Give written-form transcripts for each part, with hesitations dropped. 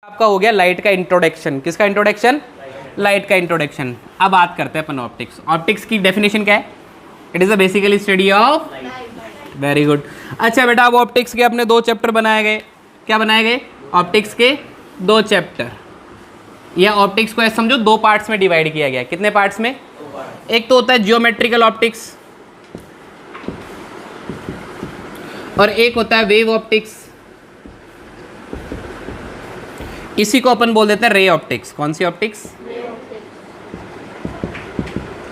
आपका हो गया लाइट का इंट्रोडक्शन। किसका इंट्रोडक्शन? लाइट का इंट्रोडक्शन। अब बात करते हैं अपन ऑप्टिक्स। ऑप्टिक्स की डेफिनेशन क्या है? It is a basically study of. Very good. अच्छा बेटा, अब ऑप्टिक्स के अपने दो चैप्टर बनाए गए। क्या बनाए गए? ऑप्टिक्स के दो चैप्टर। या ऑप्टिक्स को ऐसे समझो दो पार्ट्स में डिवाइड किया गया। कितने पार्ट्स में? एक तो होता है जियोमेट्रिकल ऑप्टिक्स और एक होता है वेव ऑप्टिक्स। इसी को अपन बोल देते हैं रे ऑप्टिक्स। कौन सी ऑप्टिक्स?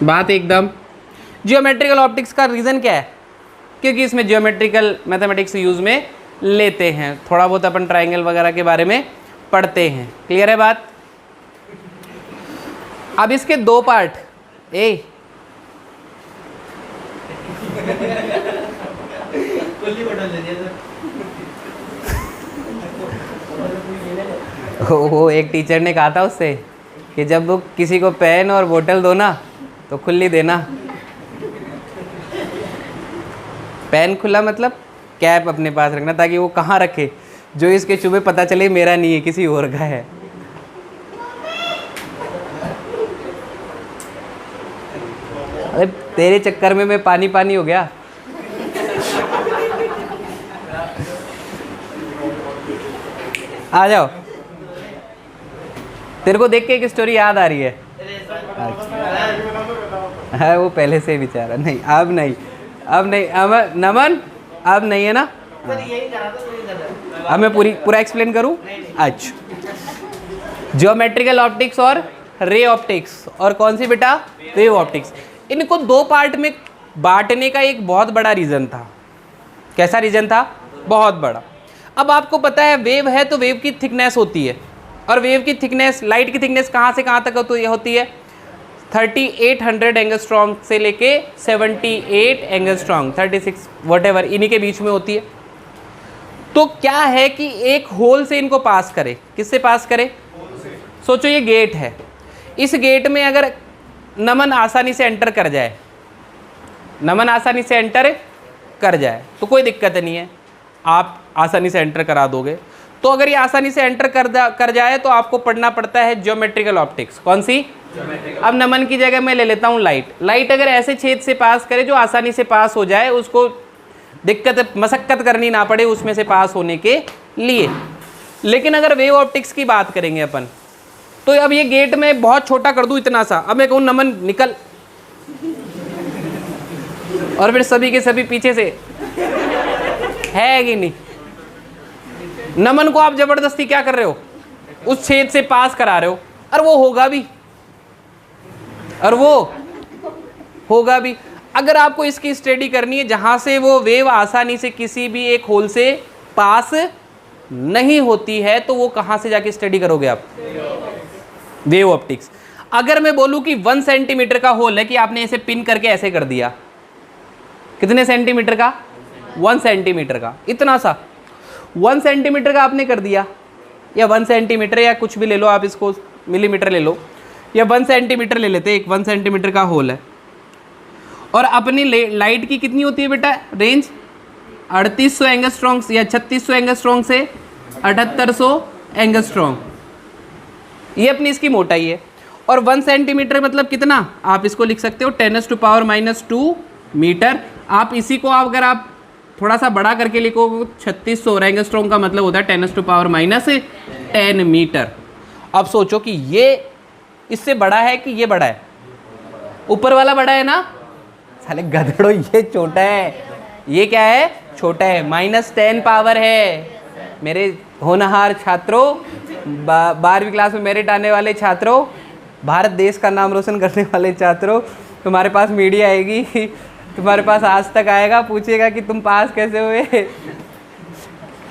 बात एकदम। जियोमेट्रिकल ऑप्टिक्स का रीज़न क्या है? क्योंकि इसमें जियोमेट्रिकल मैथमेटिक्स यूज़ में लेते हैं। थोड़ा बहुत अपन ट्राइंगल वगैरह के बारे में पढ़ते हैं। क्लियर है बात? अब इसके दो पार्ट। वो एक टीचर ने कहा था उससे कि जब वो किसी को पेन और बोतल दो ना तो खुली देना। पेन खुला मतलब कैप अपने पास रखना, ताकि वो कहाँ रखे, जो इसके चुभे पता चले मेरा नहीं है, किसी और का है। अरे तेरे चक्कर में मैं पानी पानी हो गया। आ जाओ, तेरे को देख के एक स्टोरी याद आ रही है। है वो पहले से बेचारा। नहीं अब नहीं, अब नहीं। अब नमन अब नहीं है ना। अब मैं पूरा एक्सप्लेन करूं। अच्छा, जियोमेट्रिकल ऑप्टिक्स और रे ऑप्टिक्स और कौन सी बेटा? Wave optics. इनको दो पार्ट में बांटने का एक बहुत बड़ा रीज़न था। कैसा रीज़न था? बहुत बड़ा। अब आपको पता है वेव है तो वेव की थिकनेस होती है, और वेव की थिकनेस, लाइट की थिकनेस कहाँ से कहाँ तक होती है? 3800 एंगस्ट्रॉन्ग से लेके 78 एंगस्ट्रॉन्ग, 36 व्हाटएवर, इन्हीं के बीच में होती है। तो क्या है कि एक होल से इनको पास करे। किससे पास करे? सोचो ये गेट है। इस गेट में अगर नमन आसानी से एंटर कर जाए, नमन आसानी से एंटर कर जाए तो कोई दिक्कत नहीं है, आप आसानी से एंटर करा दोगे। तो अगर ये आसानी से एंटर कर जाए तो आपको पढ़ना पड़ता है जियोमेट्रिकल ऑप्टिक्स। कौन सी? अब नमन की जगह मैं ले लेता हूँ लाइट। लाइट अगर ऐसे छेद से पास करे जो आसानी से पास हो जाए, उसको दिक्कत मशक्कत करनी ना पड़े उसमें से पास होने के लिए। लेकिन अगर वेव ऑप्टिक्स की बात करेंगे अपन, तो अब ये गेट में बहुत छोटा कर दूं इतना सा, अब मैं कहूँ नमन निकल, और फिर सभी के सभी पीछे से, है कि नहीं? नमन को आप जबरदस्ती क्या कर रहे हो? उस छेद से पास करा रहे हो, और वो होगा भी, और वो होगा भी। अगर आपको इसकी स्टडी करनी है जहां से वो वेव आसानी से किसी भी एक होल से पास नहीं होती है, तो वो कहां से जाके स्टडी करोगे आप? Wave optics. अगर मैं बोलूं कि 1 सेंटीमीटर का होल है, कि आपने इसे पिन करके ऐसे कर दिया, कितने सेंटीमीटर का? 1 सेंटीमीटर का, इतना सा 1 सेंटीमीटर का आपने कर दिया, या 1 सेंटीमीटर या कुछ भी ले लो आप, इसको मिलीमीटर ले लो, या 1 सेंटीमीटर ले लेते हैं। एक 1 सेंटीमीटर का होल है, और अपनी लाइट की कितनी होती है बेटा रेंज? 3800 एंगस्ट्रॉन्ग या 3600 एंगस्ट्रॉन्ग से 7800 एंगस्ट्रॉन्ग, ये अपनी इसकी मोटाई है। और 1 सेंटीमीटर मतलब कितना? आप इसको लिख सकते हो 10⁻⁻2 मीटर। आप इसी को अगर आप थोड़ा सा बड़ा करके लिखो 3600 एंगस्ट्रॉन्ग का मतलब होता है 10⁻10 मीटर। अब सोचो कि ये इससे बड़ा है कि ये बड़ा है? ऊपर वाला बड़ा है ना साले गधड़ो, ये छोटा है। ये क्या है? छोटा है। -10 पावर है। मेरे होनहार छात्रों, 12वीं क्लास में मेरिट आने वाले छात्रों, भारत देश का नाम रोशन करने वाले छात्रों, तुम्हारे पास मीडिया आएगी, तुम्हारे पास आज तक आएगा, पूछेगा कि तुम पास कैसे हुए,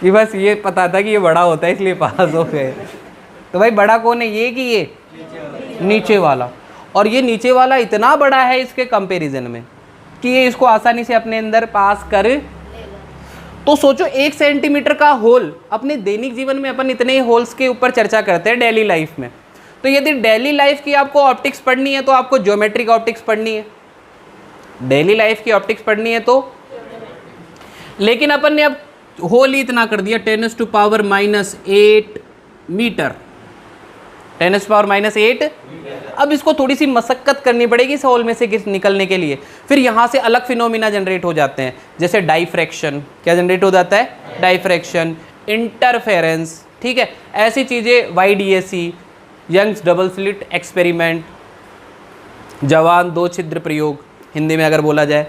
कि बस ये पता था कि ये बड़ा होता है इसलिए पास हो गए। तो भाई बड़ा कौन है, ये कि ये नीचे वाला? और ये नीचे वाला इतना बड़ा है इसके कंपैरिजन में कि ये इसको आसानी से अपने अंदर पास कर। तो सोचो 1 सेंटीमीटर का होल। अपने दैनिक जीवन में अपन इतने ही होल्स के ऊपर चर्चा करते हैं डेली लाइफ में। तो यदि डेली लाइफ की आपको ऑप्टिक्स पढ़नी है तो आपको ज्योमेट्रिक ऑप्टिक्स पढ़नी है, डेली लाइफ की ऑप्टिक्स पढ़नी है तो। लेकिन अपन ने अब होल ही इतना कर दिया 10⁻⁻8 मीटर, 10⁻⁸ अब इसको थोड़ी सी मशक्कत करनी पड़ेगी इस होल में से निकलने के लिए। फिर यहाँ से अलग फिनोमिना जनरेट हो जाते हैं, जैसे डाइफ्रैक्शन। क्या जनरेट हो जाता है? डाइफ्रैक्शन, इंटरफेरेंस, ठीक है, ऐसी चीज़ें। YDAC, Young's double slit experiment, जवान दो छिद्र प्रयोग, हिंदी में अगर बोला जाए,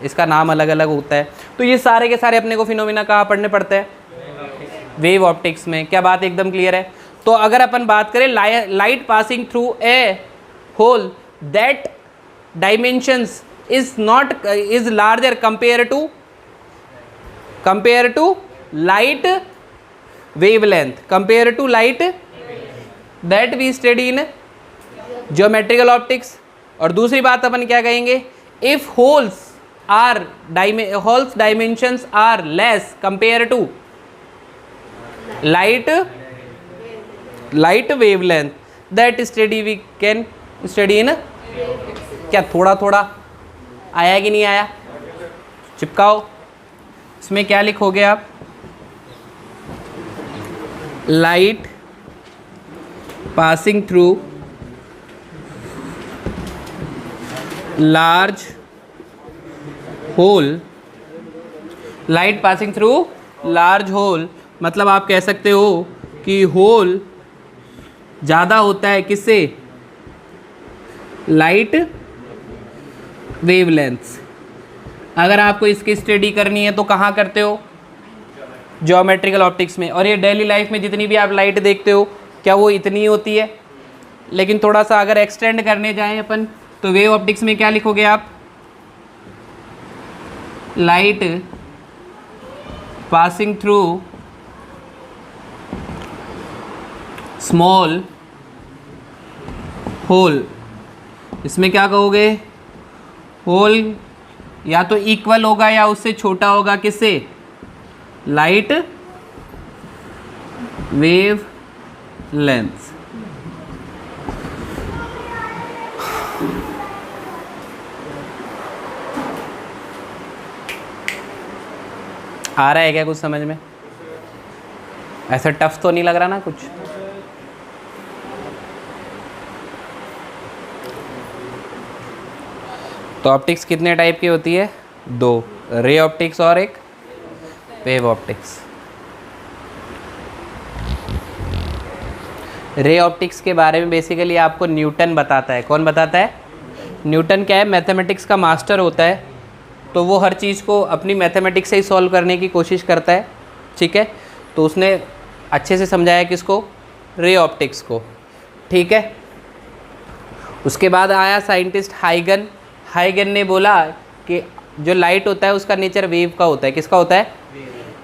इसका नाम अलग अलग होता है। तो ये सारे के सारे अपने को फिनोमिना कहाँ पढ़ने पड़ते हैं? वेव ऑप्टिक्स में। क्या बात एकदम क्लियर है? तो अगर अपन बात करें light passing through a hole that dimensions is larger compare to light wavelength, compare to light that we study in geometrical optics. और दूसरी बात अपन क्या कहेंगे? If holes dimensions are less compare to light wavelength that study we can study in. क्या थोड़ा थोड़ा आया कि नहीं आया? चिपकाओ। इसमें क्या लिखोगे आप? Light passing through large whole, light passing through large whole, मतलब आप कह सकते हो कि होल ज़्यादा होता है किससे? Light wavelengths. अगर आपको इसकी स्टडी करनी है तो कहाँ करते हो? ज्योमेट्रिकल ऑप्टिक्स में। और ये डेली लाइफ में जितनी भी आप लाइट देखते हो, क्या वो इतनी होती है? लेकिन थोड़ा सा अगर एक्सटेंड करने जाएं अपन, तो वेव ऑप्टिक्स में क्या लिखोगे आप? Light passing through small hole. इसमें क्या कहोगे? होल या तो इक्वल होगा या उससे छोटा होगा किससे? Light wave length. आ रहा है क्या कुछ समझ में? ऐसा टफ तो नहीं लग रहा ना कुछ? तो ऑप्टिक्स कितने टाइप की होती है? दो, रे ऑप्टिक्स और एक वेव ऑप्टिक्स। रे ऑप्टिक्स के बारे में बेसिकली आपको न्यूटन बताता है। कौन बताता है? न्यूटन क्या है? मैथमेटिक्स का मास्टर होता है, तो वो हर चीज़ को अपनी मैथमेटिक्स से ही सॉल्व करने की कोशिश करता है, ठीक है। तो उसने अच्छे से समझाया किसको? रे ऑप्टिक्स को, ठीक है। उसके बाद आया साइंटिस्ट हाइगन। हाइगन ने बोला कि जो लाइट होता है उसका नेचर वेव का होता है। किसका होता है?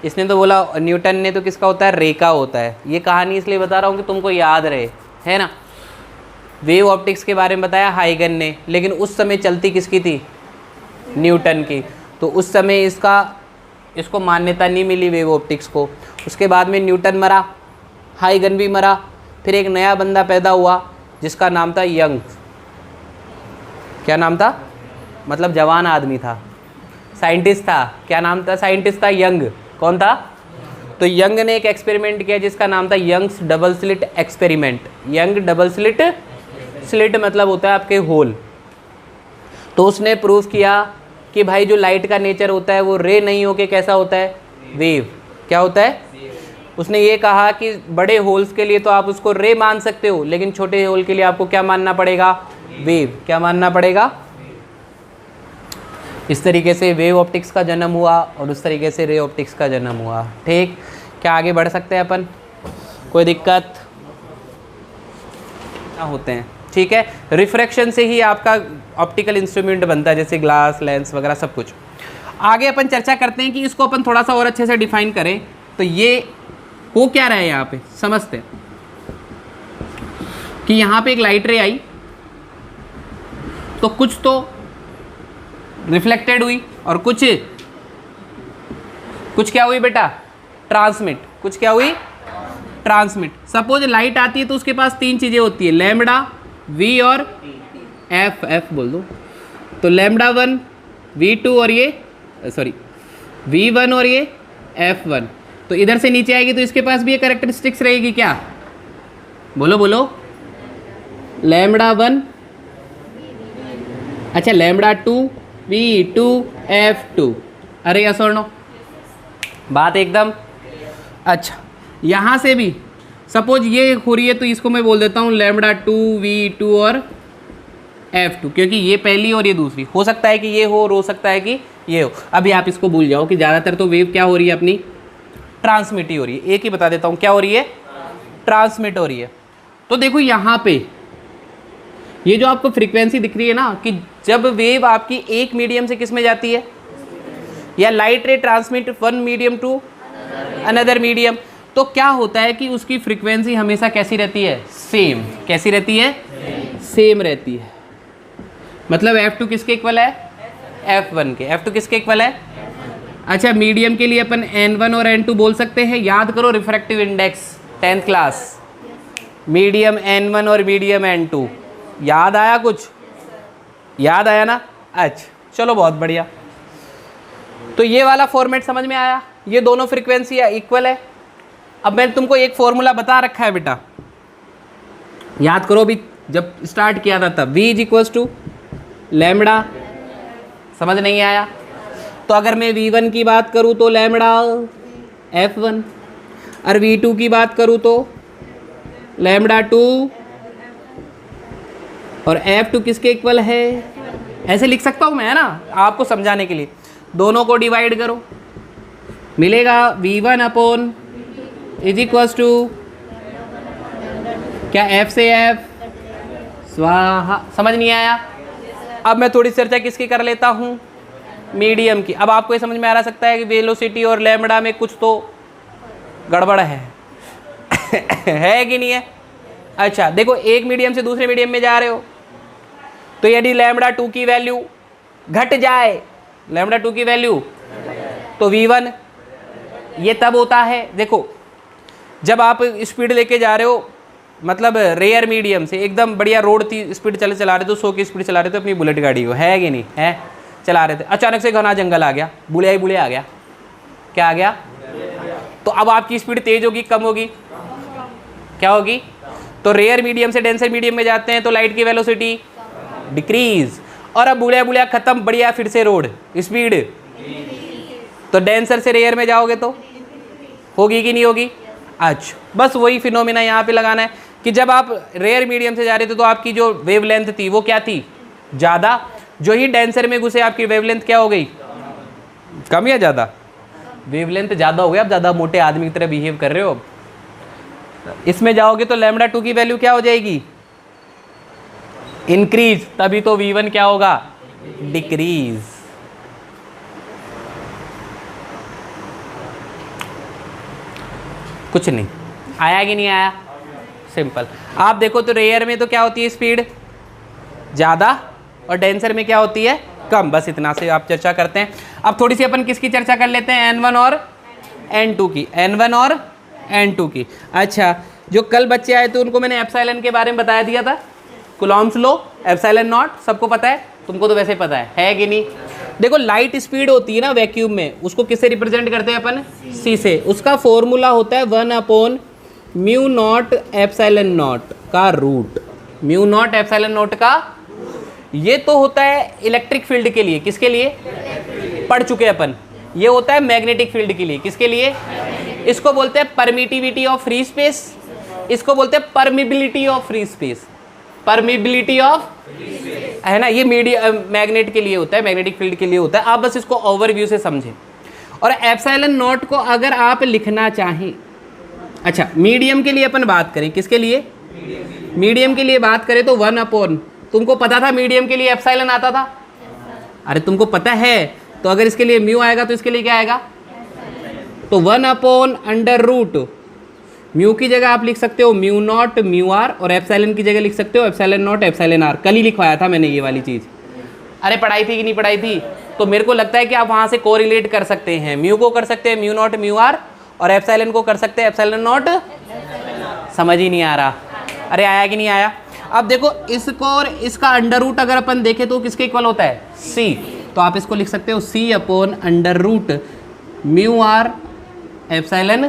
इसने तो बोला, न्यूटन ने तो किसका होता है? रे का होता है। ये कहानी इसलिए बता रहा हूँ कि तुमको याद रहे, है ना। वेव ऑप्टिक्स के बारे में बताया हाइगन ने, लेकिन उस समय चलती किसकी थी? न्यूटन की। तो उस समय इसको मान्यता नहीं मिली वेव ऑप्टिक्स को। उसके बाद में न्यूटन मरा, हाइगन भी मरा, फिर एक नया बंदा पैदा हुआ जिसका नाम था यंग। क्या नाम था? मतलब जवान आदमी था, साइंटिस्ट था। क्या नाम था? साइंटिस्ट था यंग। कौन था? तो यंग ने एक एक्सपेरिमेंट किया जिसका नाम था Young's double slit experiment. Young double slit, slit मतलब होता है आपके होल। तो उसने प्रूव किया कि भाई जो लाइट का नेचर होता है वो रे नहीं होके कैसा होता है? वेव। क्या होता है? उसने ये कहा कि बड़े होल्स के लिए तो आप उसको रे मान सकते हो, लेकिन छोटे होल के लिए आपको क्या मानना पड़ेगा? वेव। क्या मानना पड़ेगा? इस तरीके से वेव ऑप्टिक्स का जन्म हुआ और उस तरीके से रे ऑप्टिक्स का जन्म हुआ, ठीक। क्या आगे बढ़ सकते हैं अपन? कोई दिक्कत? क्या होते हैं, ठीक है। रिफ्रैक्शन से ही आपका ऑप्टिकल इंस्ट्रूमेंट बनता है, जैसे ग्लास, लेंस वगैरह सब कुछ। आगे अपन चर्चा करते हैं कि इसको अपन थोड़ा सा और अच्छे से डिफाइन करें। तो ये हो क्या रहा है यहाँ पे, समझते हैं कि यहाँ पे एक लाइट रे आई तो कुछ तो रिफ्लेक्टेड हुई और कुछ क्या हुई बेटा? ट्रांसमिट। कुछ क्या हुई? ट्रांसमिट। सपोज लाइट आती है तो उसके पास तीन चीज़ें होती है, लैम्बडा, वी और एफ। एफ बोल दो। तो लैम्बडा 1, V2 और ये सॉरी V1 और ये F1। तो इधर से नीचे आएगी तो इसके पास भी ये कैरेक्टरिस्टिक्स रहेगी क्या? बोलो बोलो। लैम्बडा 1, अच्छा लैम्बडा 2 V2 F2। अरे यस और नो, बात एकदम। अच्छा यहाँ से भी सपोज ये हो रही है तो इसको मैं बोल देता हूँ लैम्बडा 2 V2 और F2, क्योंकि ये पहली और ये दूसरी। हो सकता है कि ये हो सकता है कि ये हो। अभी आप इसको भूल जाओ कि ज़्यादातर तो वेव क्या हो रही है अपनी, ट्रांसमिट ही हो रही है। एक ही बता देता हूँ क्या हो रही है, ट्रांसमिट हो रही है। तो देखो यहाँ पे ये जो आपको फ्रीक्वेंसी दिख रही है ना, कि जब वेव आपकी एक मीडियम से किस में जाती है, या light ray transmit one medium to another medium, तो क्या होता है कि उसकी फ्रीक्वेंसी हमेशा कैसी रहती है, सेम। कैसी रहती है, सेम रहती है। मतलब F2 किसके इक्वल है, F1 के। F2 किसके इक्वल है, अच्छा मीडियम के लिए अपन N1 और N2 बोल सकते हैं। याद करो refractive index 10th class, medium N1 और मीडियम N2। याद आया, कुछ याद आया ना? अच्छा चलो बहुत बढ़िया। तो ये वाला फॉर्मेट समझ में आया, ये दोनों फ्रीक्वेंसी इक्वल है। अब मैंने तुमको एक फॉर्मूला बता रखा है बेटा, याद करो। अभी जब स्टार्ट किया था तब V is equals to lambda, समझ नहीं आया? तो अगर मैं V1 की बात करूँ तो लैम्बडा F1, और V2 की बात करूँ तो लैम्बडा 2, और F2 किसके इक्वल है, ऐसे लिख सकता हूँ मैं, है ना, आपको समझाने के लिए। दोनों को डिवाइड करो, मिलेगा V1 upon is equals to क्या, F से F स्वाहा। समझ नहीं आया? अब मैं थोड़ी चर्चा किसकी कर लेता हूँ, मीडियम की। अब आपको ये समझ में आ सकता है कि वेलोसिटी और लैम्बडा में कुछ तो गड़बड़ है है कि नहीं है? अच्छा देखो, एक मीडियम से दूसरे मीडियम में जा रहे हो, तो यदि लैम्बडा 2 की वैल्यू घट जाए, लैम्बडा 2 की वैल्यू, तो V1 ये तब होता है, देखो जब आप स्पीड लेके जा रहे हो, मतलब रेयर मीडियम से एकदम बढ़िया रोड थी, स्पीड चला रहे थे, 100 की स्पीड चला रहे थे अपनी बुलेट गाड़ी को, है कि नहीं है, चला रहे थे, अचानक से घना जंगल आ गया, बुले ही बुले आ गया, क्या आ गया? तो अब आपकी स्पीड तेज होगी कम होगी, क्या होगी? तो रेयर मीडियम से डेंसर मीडियम में जाते हैं तो लाइट की वेलोसिटी डिक्रीज, और अब बुलिया बुलिया खत्म, बढ़िया फिर से रोड स्पीड, तो डेंसर से रेयर में जाओगे तो होगी कि नहीं होगी? अच्छा बस वही फिनोमिना यहाँ पे लगाना है कि जब आप रेयर मीडियम से जा रहे थे तो आपकी जो वेवलेंथ थी वो क्या थी, ज़्यादा। जो ही डेंसर में घुसे आपकी वेवलेंथ क्या हो गई, कम या ज़्यादा? वेवलेंथ ज़्यादा हो गई। आप ज़्यादा मोटे आदमी की तरह बिहेव कर रहे हो। इसमें जाओगे तो लैम्बडा 2 की वैल्यू क्या हो जाएगी, इंक्रीज, तभी तो V1 क्या होगा, डिक्रीज। कुछ नहीं आया कि नहीं आया? सिंपल। आप देखो तो रेयर में तो क्या होती है स्पीड ज़्यादा, और डेंसर में क्या होती है कम। बस इतना से आप चर्चा करते हैं। अब थोड़ी सी अपन किसकी चर्चा कर लेते हैं, N1 और N2 की, N1 और N2 की। अच्छा जो कल बच्चे आए थे उनको मैंने एप्सिलॉन के बारे में बताया दिया था, कूलॉम्स लॉ, एप्सिलॉन नॉट, सबको पता है, तुमको तो वैसे पता है कि नहीं? देखो लाइट स्पीड होती है ना वैक्यूम में, उसको किससे रिप्रेजेंट करते हैं अपन, C से। उसका फॉर्मूला होता है 1/μ0 एप्सिलॉन नॉट का रूट, μ0 एप्सिलॉन नॉट का। ये तो होता है इलेक्ट्रिक फील्ड के लिए, किसके लिए पढ़ चुके अपन। ये होता है मैग्नेटिक फील्ड के लिए, किसके लिए? इसको बोलते हैं परमिटिविटी ऑफ फ्री स्पेस, इसको बोलते हैं permeability of free space, permeability of, है ना। ये मैग्नेट के लिए होता है, मैग्नेटिक फील्ड के लिए होता है। आप बस इसको ओवरव्यू से समझें। और एप्सिलॉन नॉट को अगर आप लिखना चाहें, अच्छा मीडियम के लिए अपन बात करें, किसके लिए? मीडियम के लिए बात करें तो 1/, तुमको पता था मीडियम के लिए एप्सिलॉन आता था? अरे तुमको पता है, तो अगर इसके लिए म्यू आएगा तो इसके लिए क्या आएगा, तो 1/√, म्यू की जगह आप लिख सकते हो μ0 μr, और एप्सिलॉन की जगह लिख सकते हो एप्सिलॉन नॉट एप्सिलॉन r। कल ही लिखवाया था मैंने ये वाली चीज़। अरे पढ़ाई थी कि नहीं पढ़ाई थी? तो मेरे को लगता है कि आप वहाँ से कोरिलेट कर सकते हैं, म्यू को कर सकते हैं μ0 μr, और एप्सिलॉन को कर सकते हैं एप्सिलॉन नॉट। समझ ही नहीं आ रहा? अरे आया कि नहीं आया? अब देखो इसको और इसका अंडर रूट अगर अपन देखें तो किसके इक्वल होता है, C। तो आप इसको लिख सकते हो C/√μr एप्सिलॉन,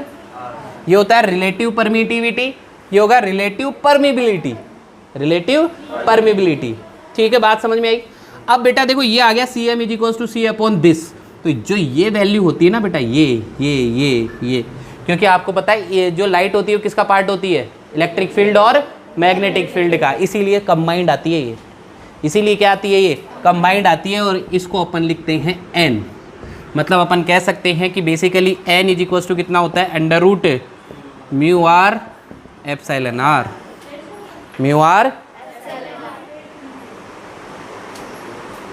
ये होता है रिलेटिव परमिटिविटी, ये होगा रिलेटिव परमिबिलिटी, रिलेटिव परमिबिलिटी। ठीक है, बात समझ में आई। अब बेटा देखो ये आ गया Cm is equal to C upon this, तो जो ये वैल्यू होती है ना बेटा, ये क्योंकि आपको पता है ये जो लाइट होती है वो किसका पार्ट होती है, इलेक्ट्रिक फील्ड और मैग्नेटिक फील्ड का, इसीलिए कंबाइंड आती है ये, इसीलिए क्या आती है ये कंबाइंड आती है। और इसको अपन लिखते हैं n, मतलब अपन कह सकते हैं कि basically n is equal to कितना होता है, under root mu r epsilon r, mu r.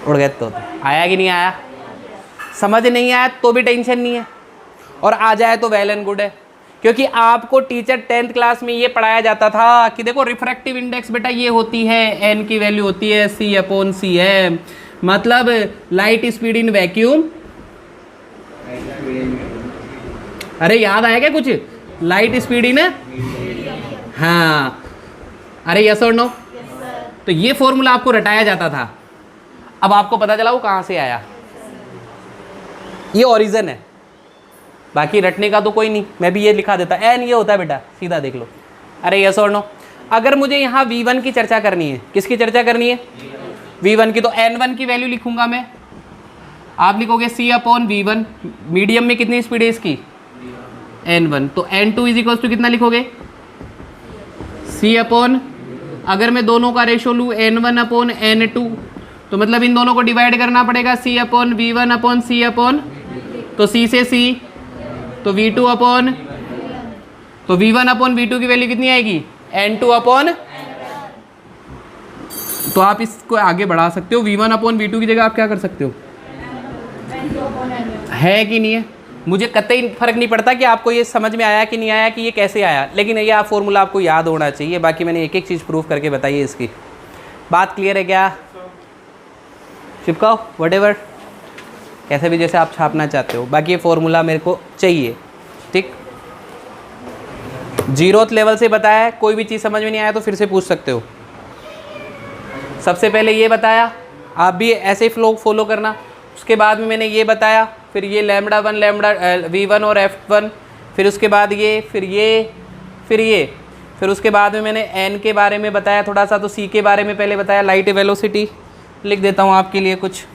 उड़ गए तो आया कि नहीं आया, समझ नहीं आया तो भी टेंशन नहीं है, और आ जाए तो वेल एंड गुड है, क्योंकि आपको टीचर 10th क्लास में ये पढ़ाया जाता था कि देखो रिफ्रैक्टिव इंडेक्स बेटा ये होती है, n की वैल्यू होती है C अपॉन Cm, मतलब लाइट स्पीड इन वैक्यूम। अरे याद आया क्या कुछ, लाइट स्पीड इन, हाँ, अरे यस और नो, तो ये फॉर्मूला आपको रटाया जाता था। अब आपको पता चला वो कहाँ से आया, ये ओरिजिन है, बाकी रटने का तो कोई नहीं, मैं भी ये लिखा देता, एन ये होता है बेटा, सीधा देख लो। अरे यस और नो, अगर मुझे यहाँ V1 की चर्चा करनी है, किसकी चर्चा करनी है, V1 की, तो N1 की वैल्यू लिखूंगा मैं, आप लिखोगे C अपॉन V1, मीडियम में कितनी स्पीड है इसकी, N1, तो N2 इज इक्वल टू कितना लिखोगे, C अपॉन, अगर मैं दोनों का रेशो लूँ N1 अपॉन N2, तो मतलब इन दोनों को डिवाइड करना पड़ेगा, C upon V1 upon C upon, तो C से C, तो V2 अपॉन, तो V1 अपॉन V2 की वैल्यू कितनी आएगी, N2 अपॉन, तो आप इसको आगे बढ़ा सकते हो, V1 अपॉन V2 की जगह आप क्या कर सकते हो, है कि नहीं है, मुझे कतई फर्क नहीं पड़ता कि आपको ये समझ में आया कि नहीं आया, कि ये कैसे आया, लेकिन ये फॉर्मूला आपको याद होना चाहिए। बाकी मैंने एक एक चीज़ प्रूफ करके बताई है इसकी, बात क्लियर है क्या, चिपकाओ व्हाटएवर, कैसे भी जैसे आप छापना चाहते हो, बाकी ये फॉर्मूला मेरे को चाहिए, ठीक। 0th लेवल से बताया है, कोई भी चीज़ समझ में नहीं आया तो फिर से पूछ सकते हो। सबसे पहले ये बताया, आप भी ऐसे ही फ्लो फॉलो करना, उसके बाद में मैंने ये बताया, फिर ये λ1 लैम्बडा V1 और F1, फिर उसके बाद ये, फिर ये, फिर ये, फिर उसके बाद में मैंने n के बारे में बताया थोड़ा सा, तो c के बारे में पहले बताया, लाइट वेलोसिटी लिख देता हूँ आपके लिए कुछ,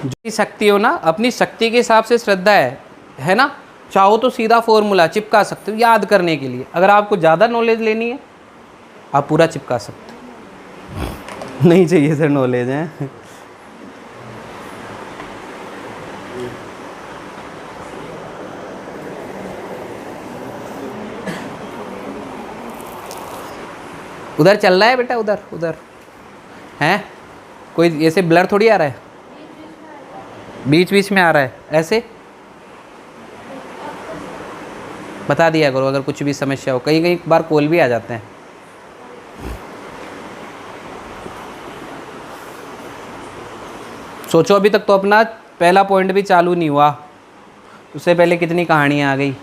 जो शक्ति हो ना, अपनी शक्ति के हिसाब से श्रद्धा है ना, चाहो तो सीधा फॉर्मूला चिपका सकते हो याद करने के लिए, अगर आपको ज़्यादा नॉलेज लेनी है आप पूरा चिपका सकते हो, नहीं चाहिए सर नॉलेज है। उधर चल रहा है बेटा, उधर उधर हैं, कोई ऐसे ब्लर थोड़ी आ रहा है, बीच बीच में आ रहा है, ऐसे बता दिया करो अगर कुछ भी समस्या हो, कहीं कहीं बार कॉल भी आ जाते हैं। सोचो अभी तक तो अपना पहला पॉइंट भी चालू नहीं हुआ, उससे पहले कितनी कहानियाँ आ गई,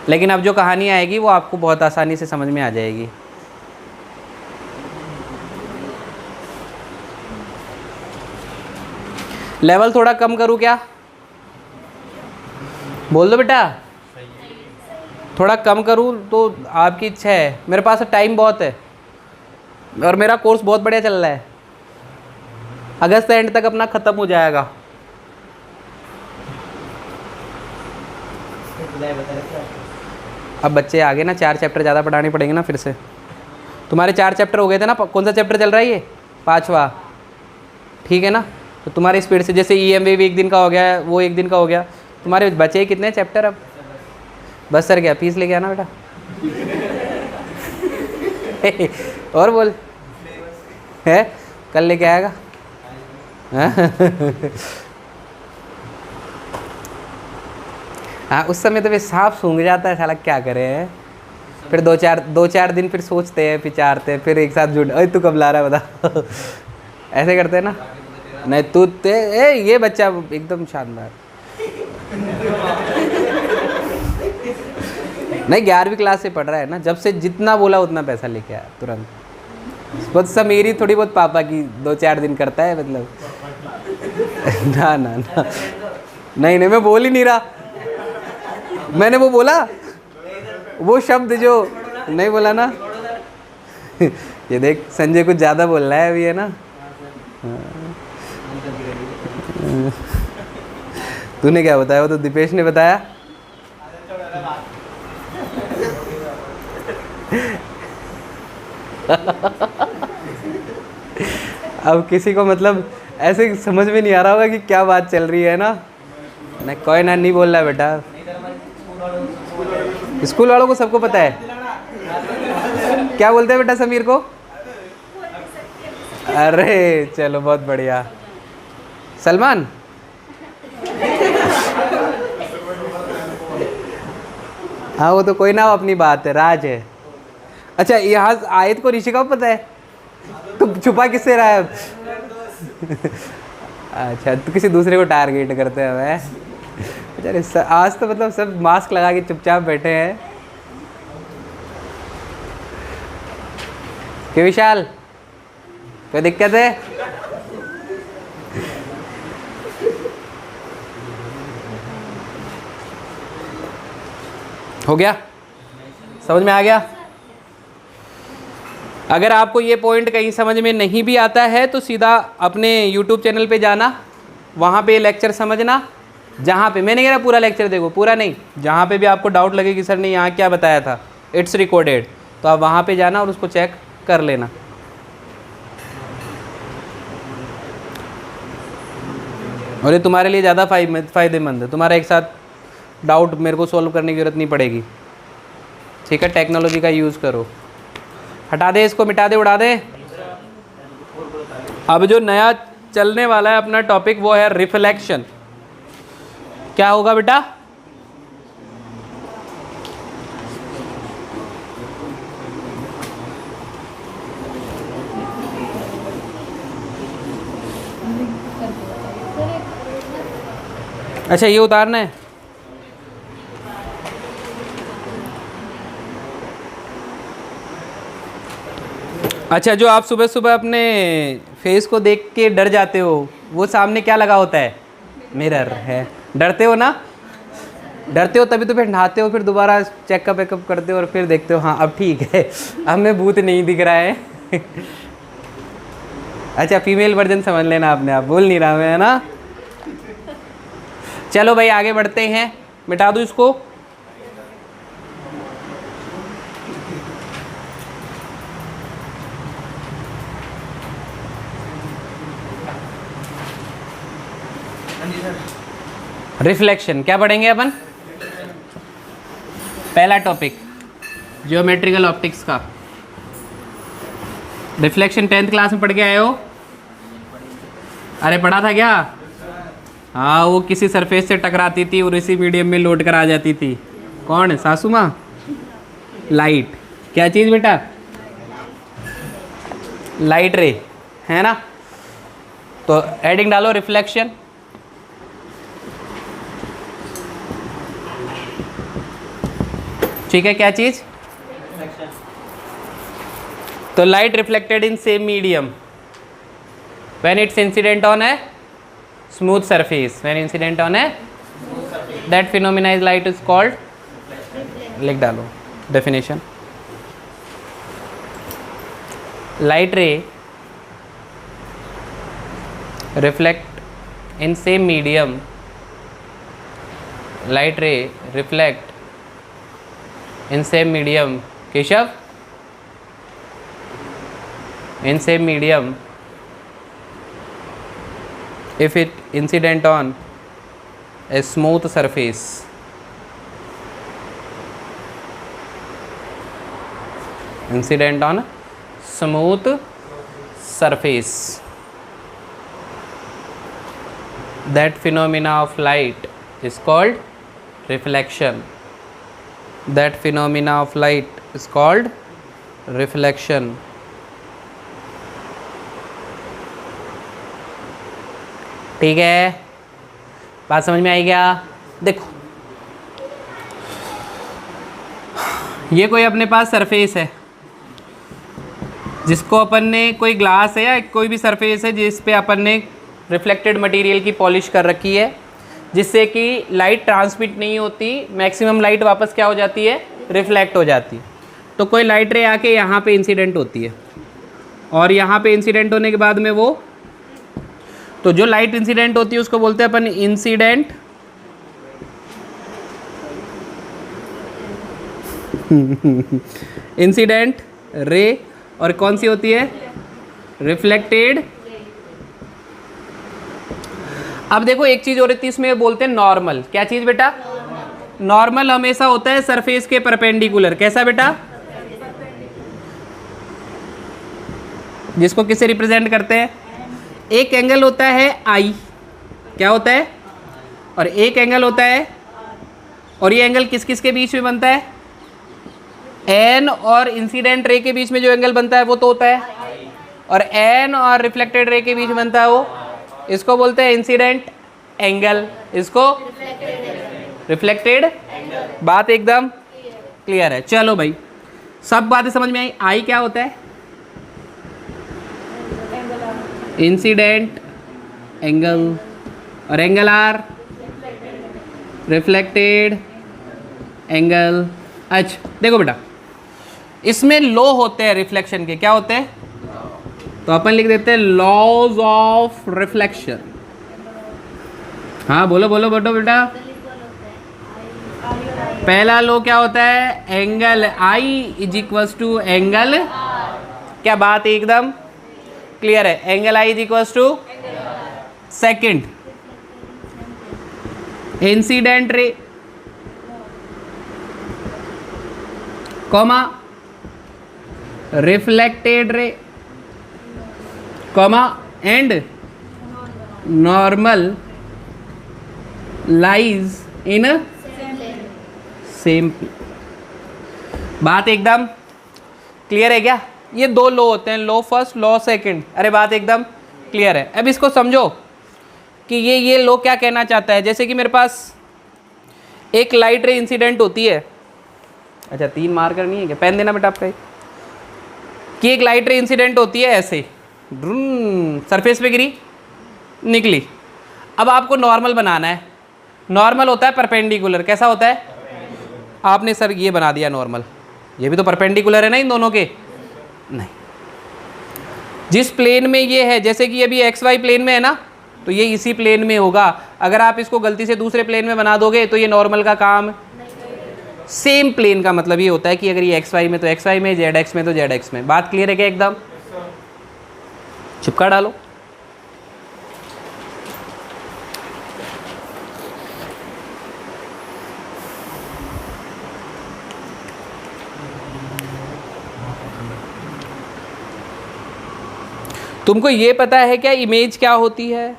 लेकिन अब जो कहानी आएगी वो आपको बहुत आसानी से समझ में आ जाएगी। लेवल थोड़ा कम करूँ क्या, बोल दो बेटा, थोड़ा कम करूँ तो आपकी इच्छा है, मेरे पास टाइम बहुत है और मेरा कोर्स बहुत बढ़िया चल रहा है, अगस्त एंड तक अपना ख़त्म हो जाएगा। अब बच्चे आगे ना 4 चैप्टर ज़्यादा पढ़ाने पड़ेंगे ना, फिर से तुम्हारे 4 चैप्टर हो गए थे ना, कौन सा चैप्टर चल रहा है ये, 5वां, ठीक है ना, तो तुम्हारी स्पीड से जैसे EM वेव 1 दिन का हो गया, वो 1 दिन का हो गया, तुम्हारे बचे कितने चैप्टर अब, बस सर क्या फीस लेके आना बेटा और बोल है, कल लेके आएगा हाँ, उस समय तो वे सांप सूंघ जाता है, साला क्या करे है फिर दो चार दिन फिर सोचते हैं, विचारते हैं, फिर एक साथ जुड़, अरे तू कब ला रहा है बता। ऐसे करते हैं ना। नहीं तू ये बच्चा एकदम शानदार। नहीं 11वीं क्लास से पढ़ रहा है ना, जब से जितना बोला उतना पैसा लेके आया तुरंत। बस सब मेरी थोड़ी बहुत पापा की 2-4 दिन करता है मतलब। ना ना ना नहीं मैं बोल ही नहीं रहा। मैंने वो बोला, वो शब्द जो नहीं बोला ना। ये देख संजय कुछ ज़्यादा बोल रहा है अभी, है ना। तूने क्या बताया? वो तो दीपेश ने बताया। अब किसी को मतलब ऐसे समझ में नहीं आ रहा होगा कि क्या बात चल रही है ना। नहीं कोई ना, नहीं बोल रहा बेटा। स्कूल वालों को सबको पता है। क्या बोलते हैं बेटा समीर को? अरे चलो बहुत बढ़िया। सलमान हाँ वो तो कोई ना, वो अपनी बात है, राज है। अच्छा यहाँ आयत को ऋषिका को पता है, तो छुपा किससे रहा है? अच्छा तो किसी दूसरे को टारगेट करते हैं मैं। अच्छा आज तो मतलब सब मास्क लगा के चुपचाप बैठे हैं। क्यों विशाल, कोई दिक्कत है? हो गया, समझ में आ गया? अगर आपको ये पॉइंट कहीं समझ में नहीं भी आता है तो सीधा अपने YouTube चैनल पे जाना, वहाँ पे लेक्चर समझना। जहाँ पे मैंने कह रहा पूरा लेक्चर देखो, पूरा नहीं, जहाँ पे भी आपको डाउट लगे कि सर ने यहाँ क्या बताया था, इट्स रिकॉर्डेड, तो आप वहाँ पे जाना और उसको चेक कर लेना। और ये तुम्हारे लिए ज़्यादा फ़ायदेमंद है। तुम्हारा एक साथ डाउट मेरे को सॉल्व करने की ज़रूरत नहीं पड़ेगी। ठीक है, टेक्नोलॉजी का यूज़ करो। हटा दे इसको, मिटा दे, उड़ा दे। अब जो नया चलने वाला है अपना टॉपिक वो है रिफ्लेक्शन। क्या होगा बेटा? अच्छा ये उतारना है। अच्छा जो आप सुबह सुबह अपने फेस को देख के डर जाते हो, वो सामने क्या लगा होता है? मिरर है। डरते हो ना? डरते हो तभी तो फिर नहाते हो, फिर दोबारा चेकअप वेकअप करते हो और फिर देखते हो हाँ अब ठीक है, अब मैं भूत नहीं दिख रहा है। अच्छा फीमेल वर्जन समझ लेना अपने आप, बोल नहीं रहा मैं, है ना। चलो भाई आगे बढ़ते हैं, मिटा दूँ इसको। रिफ्लेक्शन क्या पढ़ेंगे अपन? पहला टॉपिक ज्योमेट्रिकल ऑप्टिक्स का। रिफ्लेक्शन 10th क्लास में पढ़ के आए हो? अरे पढ़ा था क्या? हाँ वो किसी सरफेस से टकराती थी और इसी मीडियम में लोड कर आ जाती थी। कौन? सासू माँ? लाइट। क्या चीज़ बेटा? लाइट रे, है ना। तो हेडिंग डालो रिफ्लेक्शन। ठीक है, क्या चीज? तो light reflected in same medium when it's incident on a smooth surface, when incident on a that phenomena is light is called, लिख डालो डेफिनेशन। लाइट रे reflect in same medium, light रे reflect in same medium, Keshav, in same medium if it incident on a smooth surface, incident on smooth surface, that phenomena of light is called reflection. That phenomena of light is called reflection. ठीक है, बात समझ में आई क्या? देखो, ये कोई अपने पास सरफेस है जिसको अपन ने, कोई ग्लास है या कोई भी सरफेस है जिस पे अपन ने रिफ्लेक्टेड मटेरियल की पॉलिश कर रखी है, जिससे कि लाइट ट्रांसमिट नहीं होती, मैक्सिमम लाइट वापस क्या हो जाती है, रिफ्लेक्ट हो जाती है। तो कोई लाइट रे आके यहाँ पे इंसिडेंट होती है और यहाँ पे इंसिडेंट होने के बाद में वो, तो जो लाइट इंसिडेंट होती है उसको बोलते हैं अपन इंसिडेंट इंसिडेंट रे, और कौन सी होती है, रिफ्लेक्टेड। अब देखो एक चीज और इसमें बोलते हैं नॉर्मल। क्या चीज बेटा? नॉर्मल हमेशा होता है सरफेस के परपेंडिकुलर। कैसा बेटा? जिसको किससे रिप्रेजेंट करते हैं? एक एंगल होता है आई, क्या होता है, और एक एंगल होता है, और ये एंगल किस किस के बीच में बनता है, एन और इंसिडेंट रे के बीच में जो एंगल बनता है वो तो होता है, और एन और रिफ्लेक्टेड रे के बीच में बनता है वो, इसको बोलते हैं इंसिडेंट एंगल, इसको रिफ्लेक्टेड। बात एकदम क्लियर है? चलो भाई, सब बातें समझ में आई। आई क्या होता है? इंसिडेंट एंगल, और एंगल आर रिफ्लेक्टेड एंगल। अच्छा देखो बेटा, इसमें लॉ होते हैं रिफ्लेक्शन के। क्या होते हैं? तो अपन लिख देते हैं लॉज ऑफ रिफ्लेक्शन। हाँ बोलो बोलो बोलो बेटा। पहला लॉ क्या होता है? Angle i is equals to angle, क्या बात एकदम क्लियर है? Angle i is equals to, second incident ray comma reflected ray comma and normal lies in same. बात एकदम क्लियर है क्या? ये दो लॉ होते हैं, लॉ फर्स्ट लॉ सेकंड। अरे बात एकदम क्लियर है। अब इसको समझो कि ये लॉ क्या कहना चाहता है। जैसे कि मेरे पास एक लाइट रे इंसिडेंट होती है। अच्छा 3 मार्कर नहीं है क्या? पेन देना बेटा आपका। कि एक लाइट रे इंसिडेंट होती है ऐसे, सरफेस पे गिरी, निकली। अब आपको नॉर्मल बनाना है। नॉर्मल होता है परपेंडिकुलर। कैसा होता है? आपने सर ये बना दिया नॉर्मल, ये भी तो परपेंडिकुलर है ना इन दोनों के? नहीं, जिस प्लेन में ये है, जैसे कि अभी एक्स वाई प्लेन में है ना, तो ये इसी प्लेन में होगा। अगर आप इसको गलती से दूसरे प्लेन में बना दोगे तो ये नॉर्मल का काम। सेम प्लेन का मतलब ये होता है कि अगर ये एक्स वाई में तो एक्स वाई में, जेड एक्स में तो जेड एक्स में। बात क्लियर है क्या एकदम? चिपका डालो। तुमको ये पता है क्या इमेज क्या होती है?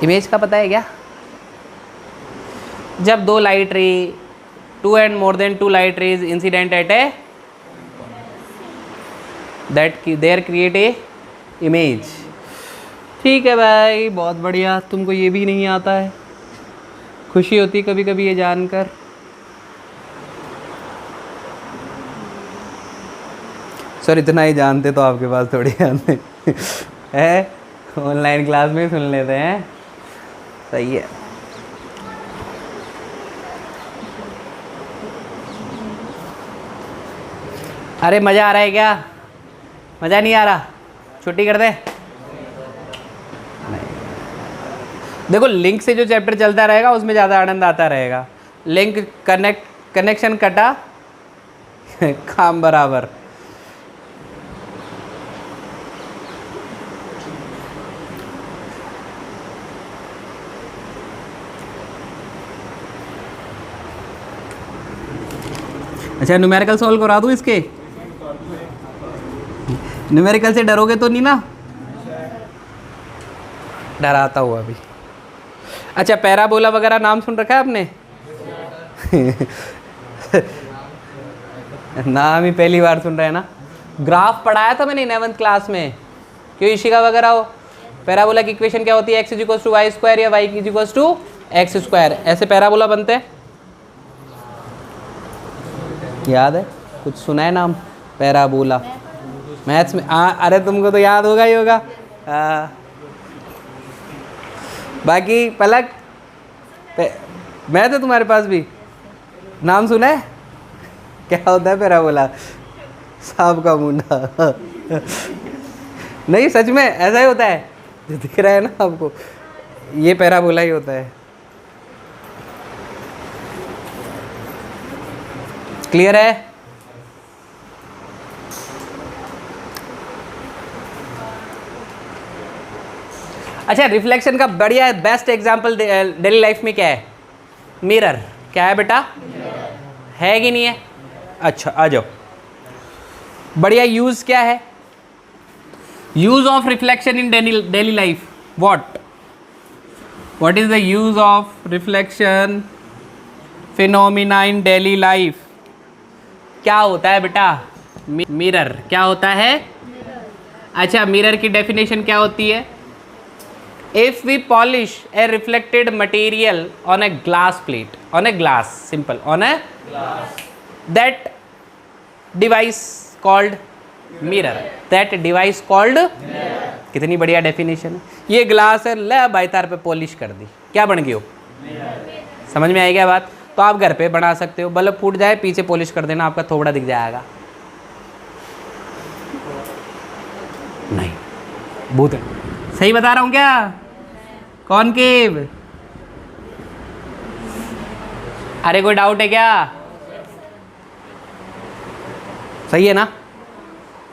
इमेज का पता है क्या? जब दो लाइट रे, 2 and more than 2 light rays incident at a that there create a image. ठीक है भाई, बहुत बढ़िया। तुमको ये भी नहीं आता है, खुशी होती कभी कभी ये जानकर। सर इतना ही जानते तो आपके पास थोड़ी जानते है, ऑनलाइन क्लास में सुन लेते हैं। सही है। अरे मज़ा आ रहा है क्या? मज़ा नहीं आ रहा? छुट्टी कर दे। नहीं, देखो लिंक से जो चैप्टर चलता रहेगा उसमें ज़्यादा आनंद आता रहेगा। लिंक कनेक्शन कटा काम बराबर। अच्छा न्यूमेरिकल सॉल्व करा दूँ इसके? न्यूमेरिकल से डरोगे तो नहीं ना? डराता हुआ भी। अच्छा पैराबोला वगैरह नाम सुन रखा है आपने? नाम ही पहली बार सुन रहे हैं ना। ग्राफ पढ़ाया था मैंने 11th क्लास में, क्यों इशिका वगैरह हो। पैराबोला की इक्वेशन क्या होती है, x equals to y square या y equals to x square, ऐसे पैराबोला बनते हैं। याद है, कुछ सुना है नाम पैराबोला मैथ्स में? अरे तुमको तो याद होगा ही होगा। बाकी पलक, मैं तो तुम्हारे पास भी नाम सुना है? क्या होता है पैराबोला? सांप का मुंडा। नहीं सच में ऐसा ही होता है, जो दिख रहा है ना आपको, ये पैराबोला ही होता है। क्लियर है? अच्छा, रिफ्लेक्शन का बढ़िया बेस्ट एग्जांपल डेली लाइफ में क्या है? मिरर। क्या है बेटा? है कि नहीं है? अच्छा आ जाओ, बढ़िया यूज क्या है? Use of reflection in daily life, what is the use of reflection phenomena in daily life? क्या होता है बेटा? मिरर। क्या होता है? अच्छा, मिरर की डेफिनेशन क्या होती है? If we polish a reflected material on a glass plate, on a glass, simple, on a glass, that device called mirror, that device called mirror. कितनी बढ़िया डेफिनेशन है। ये ग्लास है, ले बाई तार पे पॉलिश कर दी, क्या बन गई हो? mirror. समझ में आई क्या बात? तो आप घर पे बना सकते हो, बल्ब फूट जाए पीछे पॉलिश कर देना, आपका थोबड़ा दिख जाएगा। नहीं, भूत सही बता रहा हूँ क्या? कॉनकेव। अरे कोई डाउट है क्या? सही है ना?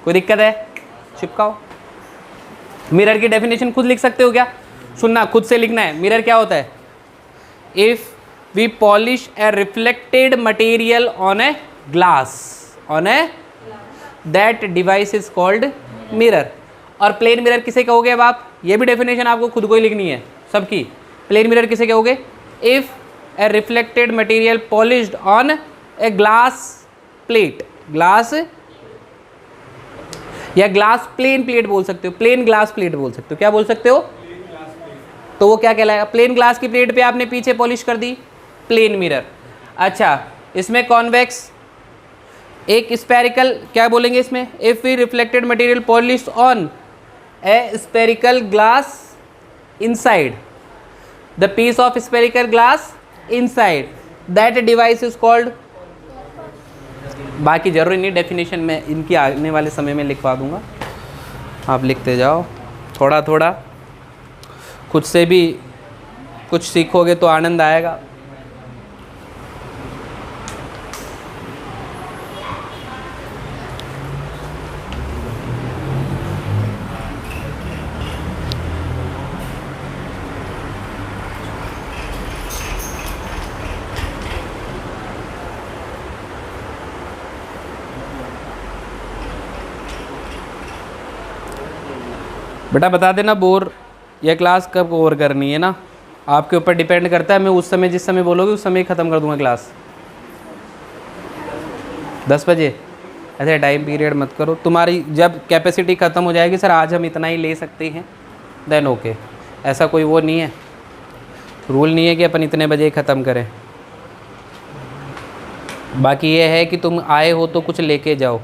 कोई दिक्कत है? चिपकाओ। मिरर की डेफिनेशन खुद लिख सकते हो क्या? सुनना, खुद से लिखना है। मिरर क्या होता है? If we polish a reflected material on a glass, on a that device is called mirror. और प्लेन मिरर किसे कहोगे? अब आप ये भी डेफिनेशन आपको खुद को ही लिखनी है सबकी। प्लेन मिरर किसे कहोगे? If A reflected material polished on a glass plate, glass या ग्लास प्लेन प्लेट बोल सकते हो, प्लेन ग्लास प्लेट बोल सकते हो। क्या बोल सकते हो? तो वो क्या कहलाएगा? प्लेन ग्लास की प्लेट पे आपने पीछे पॉलिश कर दी, प्लेन मिरर। अच्छा, इसमें कॉन्वेक्स, एक स्पेरिकल, क्या बोलेंगे इसमें? If we reflected material polished on a spherical glass inside, the piece of spherical glass inside, that device is called। बाकी जरूरी नहीं डेफिनेशन में, इनकी आने वाले समय में लिखवा दूंगा, आप लिखते जाओ थोड़ा थोड़ा। खुद से भी कुछ सीखोगे तो आनंद आएगा। बेटा बता देना बोर यह क्लास कब ओवर करनी है ना, आपके ऊपर डिपेंड करता है। मैं उस समय, जिस समय बोलोगे उस समय ख़त्म कर दूंगा क्लास। 10 बजे ऐसे टाइम पीरियड मत करो। तुम्हारी जब कैपेसिटी ख़त्म हो जाएगी, सर आज हम इतना ही ले सकते हैं, देन ओके। ऐसा कोई वो नहीं है, रूल नहीं है कि अपन इतने बजे ख़त्म करें। बाकी ये है कि तुम आए हो तो कुछ लेके जाओ।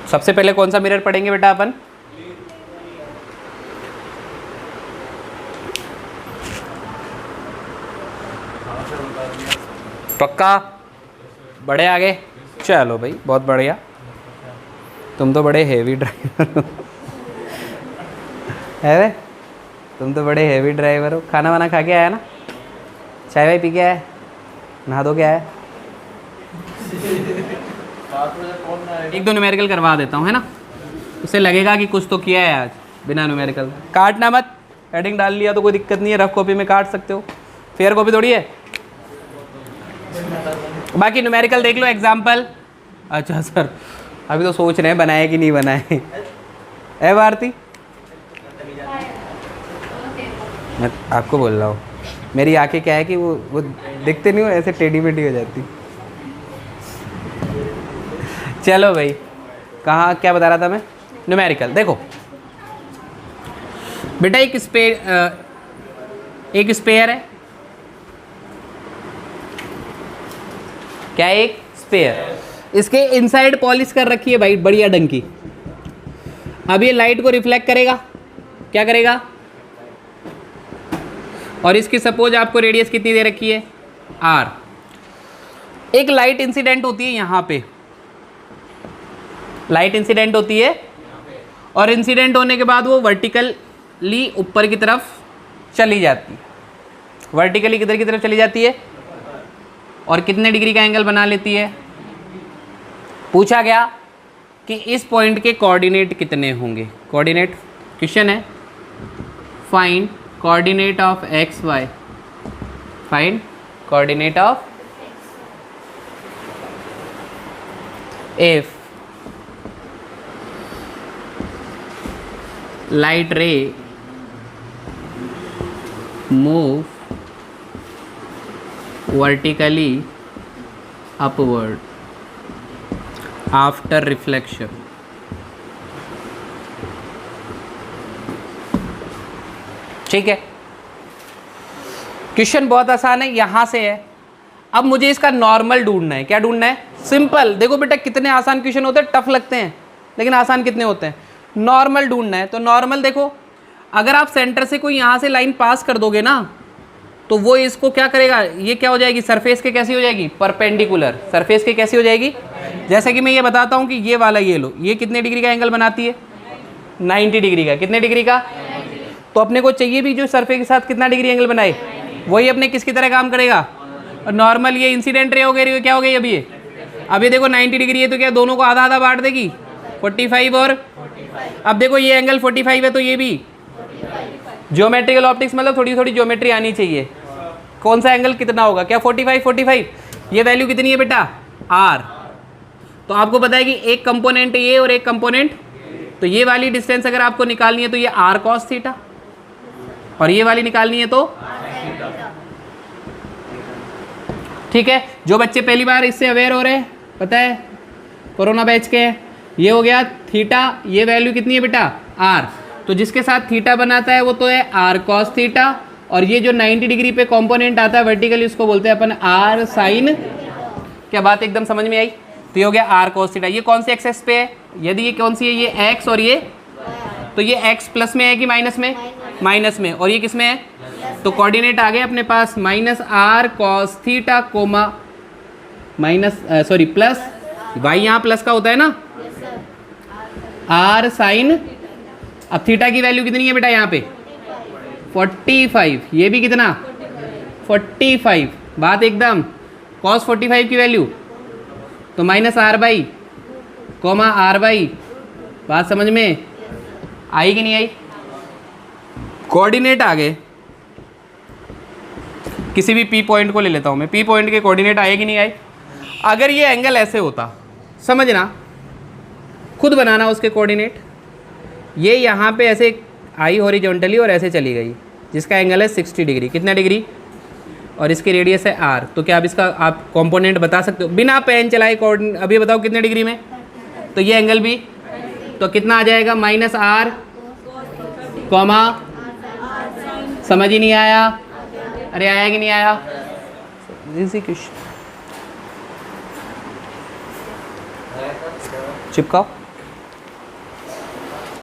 सबसे पहले कौन सा मिरर पढ़ेंगे बेटा अपन? पक्का? बड़े आगे? चलो भाई, बहुत बढ़िया। तुम तो बड़े हेवी ड्राइवर हो। है वे? तुम तो बड़े हेवी ड्राइवर हो। खाना वाना खा के आया ना? चाय वाय पी के आया? नहा धो के आया? एक दो न्यूमेरिकल करवा देता हूँ, है ना? उससे लगेगा कि कुछ तो किया है आज बिना न्यूमेरिकल। काटना मत, हेडिंग डाल लिया तो कोई दिक्कत नहीं है, रफ कॉपी में काट सकते हो, फेयर कॉपी थोड़ी है। बाकी न्यूमेरिकल देख लो एग्जाम्पल। अच्छा सर अभी तो सोच रहे हैं बनाए कि नहीं बनाए। है भारती, मैं आपको बोल रहा हूँ, मेरी आंखें क्या है कि वो दिखते नहीं हो, ऐसे टेढ़ी मेढ़ी हो जाती। चलो भाई, कहाँ क्या बता रहा था मैं? न्यूमेरिकल। देखो बेटा एक स्पेयर है, क्या है? एक स्पेयर। इसके इनसाइड पॉलिश कर रखी है भाई बढ़िया ढंग की। अब ये लाइट को रिफ्लेक्ट करेगा, क्या करेगा? और इसकी सपोज आपको रेडियस कितनी दे रखी है? r। एक लाइट इंसिडेंट होती है यहाँ पे, लाइट इंसिडेंट होती है, और इंसिडेंट होने के बाद वो वर्टिकली ऊपर की तरफ चली जाती है। वर्टिकली किधर की तरफ चली जाती है? और कितने डिग्री का एंगल बना लेती है? पूछा गया कि इस पॉइंट के कोऑर्डिनेट कितने होंगे। कोऑर्डिनेट क्वेश्चन है, find coordinate of x y, find coordinate of if light ray move vertically upward after reflection। ठीक है, क्वेश्चन बहुत आसान है, यहां से है। अब मुझे इसका नॉर्मल ढूंढना है। क्या ढूंढना है? सिंपल। देखो बेटा कितने आसान क्वेश्चन होते हैं, टफ लगते हैं लेकिन आसान कितने होते हैं। नॉर्मल ढूंढना है, तो नॉर्मल देखो, अगर आप सेंटर से कोई यहाँ से लाइन पास कर दोगे ना, तो वो इसको क्या करेगा? ये क्या हो जाएगी? सरफेस के कैसी हो जाएगी? परपेंडिकुलर। सरफेस के कैसी हो जाएगी? जैसे कि मैं ये बताता हूँ कि ये वाला ये लो, ये कितने डिग्री का एंगल बनाती है? 90 डिग्री का। कितने डिग्री का? तो अपने को चाहिए भी जो सरफेस के साथ कितना डिग्री एंगल बनाए, वही अपने किसकी तरह काम करेगा? और नॉर्मल ये इंसिडेंट रे हो गई, क्या हो गई अभी ये? अभी देखो 90 डिग्री है, तो क्या दोनों को आधा आधा बांट देगी? 45 और अब देखो ये एंगल 45 है, तो ये भी ज्योमेट्रिकल ऑप्टिक्स मतलब थोड़ी थोड़ी ज्योमेट्री आनी चाहिए। कौन सा एंगल कितना होगा? क्या 45? ये वैल्यू कितनी है बेटा? r। तो आपको पता है कि एक कंपोनेंट ये और एक कंपोनेंट, तो ये वाली डिस्टेंस अगर आपको निकालनी है तो ये r cos थीटा, और ये वाली निकालनी है तो ठीक है। जो बच्चे पहली बार इससे अवेयर हो रहे हैं, पता है कोरोना बैच के हैं, ये हो गया थीटा, ये वैल्यू कितनी है बेटा? r। तो जिसके साथ थीटा बनाता है वो तो है r cos थीटा, और ये जो 90 डिग्री पे कंपोनेंट आता है वर्टिकली, उसको बोलते हैं अपन r sin। क्या बात एकदम समझ में आई? तो ये हो गया r cos थीटा। ये कौन से एक्सेस पे है? यदि ये कौन सी है? ये x, और ये तो ये x प्लस में है कि माइनस में? माइनस में। और ये किस में है? तो कोऑर्डिनेट आ गए अपने पास minus r cos theta comma minus sorry plus y, यहाँ प्लस का होता है ना, r sin। अब थीटा की वैल्यू कितनी है बेटा यहाँ पे? 45। ये भी कितना? 45। बात एकदम। cos 45 की वैल्यू तो minus r by comma r by. बात समझ में आई कि नहीं आई? कोऑर्डिनेट आ गए। किसी भी p पॉइंट को ले लेता हूँ मैं, p पॉइंट के कोऑर्डिनेट आए कि नहीं आए? अगर ये एंगल ऐसे होता, समझना, खुद बनाना उसके कोऑर्डिनेट। ये यहाँ पे ऐसे आई हॉरिजॉन्टली और ऐसे चली गई, जिसका एंगल है 60 डिग्री। कितना डिग्री? और इसकी रेडियस है r। तो क्या आप इसका आप कंपोनेंट बता सकते हो बिना पेन चलाए? कोऑर्डिनेट अभी बताओ कितने डिग्री में? तो ये एंगल भी तो कितना आ जाएगा? माइनस r कॉमा, समझ ही नहीं आया? अरे आया कि नहीं आया? Easy question. चिपकाओ।